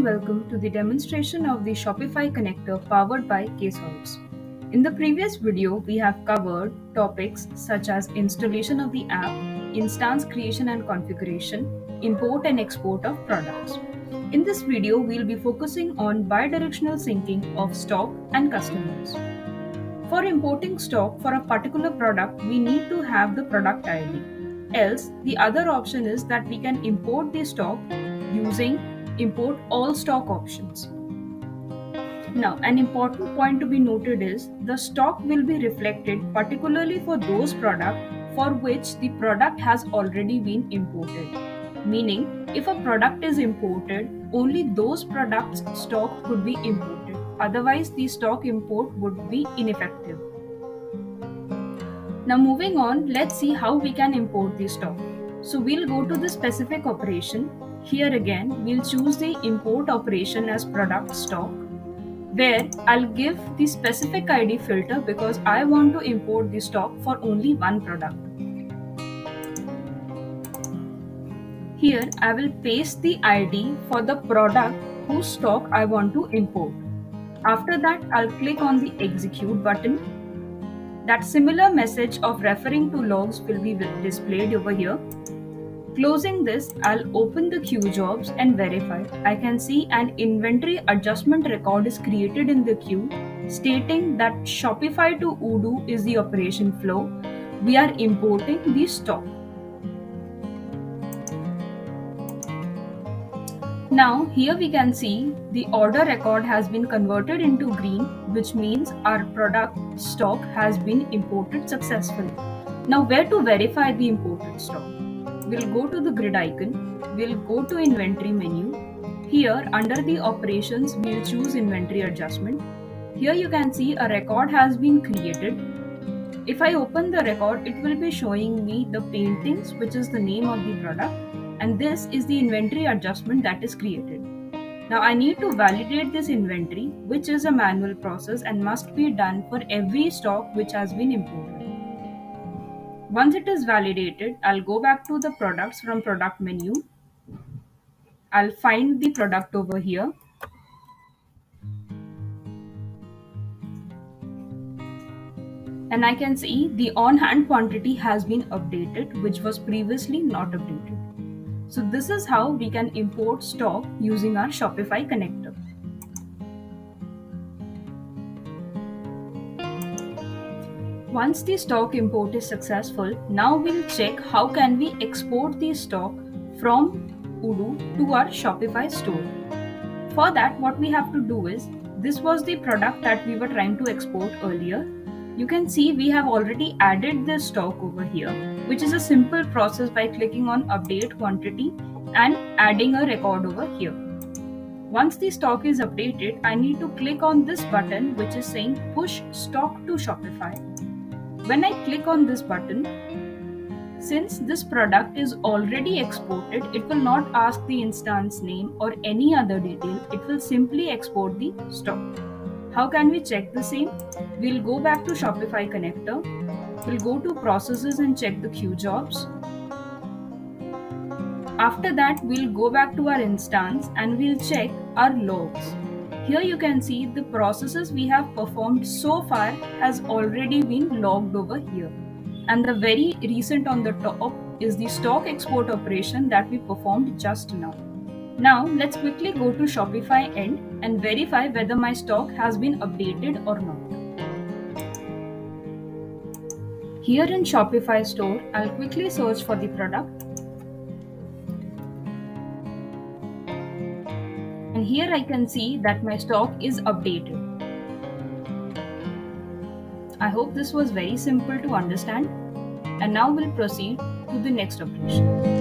and welcome to the demonstration of the Shopify Connector powered by Ksolves. In the previous video, we have covered topics such as installation of the app, instance creation and configuration, import and export of products. In this video, we'll be focusing on bi-directional syncing of stock and customers. For importing stock for a particular product, we need to have the product ID. Else, the other option is that we can import the stock using import all stock options. Now, an important point to be noted is the stock will be reflected particularly for those products for which the product has already been imported. Meaning, if a product is imported, only those products' stock could be imported. Otherwise, the stock import would be ineffective. Now moving on, let's see how we can import the stock. So we'll go to the specific operation. Here again, we'll choose the import operation as product stock, where I'll give the specific ID filter because I want to import the stock for only one product. Here I will paste the ID for the product whose stock I want to import. After that, I'll click on the execute button. That similar message of referring to logs will be displayed over here. Closing this, I'll open the Ksolves and verify. I can see an inventory adjustment record is created in the queue stating that Shopify to Odoo is the operation flow. We are importing the stock. Now here we can see the order record has been converted into green, which means our product stock has been imported successfully. Now where to verify the imported stock? We'll go to the grid icon, we'll go to inventory menu. Here under the operations, we'll choose inventory adjustment. Here you can see a record has been created. If I open the record, it will be showing me the paintings, which is the name of the product. And this is the inventory adjustment that is created. Now I need to validate this inventory, which is a manual process and must be done for every stock which has been imported. Once it is validated, I'll go back to the products from product menu. I'll find the product over here. And I can see the on-hand quantity has been updated, which was previously not updated. So this is how we can import stock using our Shopify connector. Once the stock import is successful, now we'll check how can we export the stock from Odoo to our Shopify store. For that, what we have to do is, this was the product that we were trying to export earlier. You can see we have already added this stock over here, which is a simple process by clicking on update quantity and adding a record over here. Once the stock is updated, I need to click on this button which is saying push stock to Shopify. When I click on this button, since this product is already exported, it will not ask the instance name or any other detail. It will simply export the stock. How can we check the same? We'll go back to Shopify Connector. We'll go to processes and check the Ksolves. After that, we'll go back to our instance and we'll check our logs. Here you can see the processes we have performed so far has already been logged over here. And the very recent on the top is the stock export operation that we performed just now. Now let's quickly go to Shopify end and verify whether my stock has been updated or not. Here in Shopify Store, I'll quickly search for the product. And here I can see that my stock is updated. I hope this was very simple to understand. And now we'll proceed to the next operation.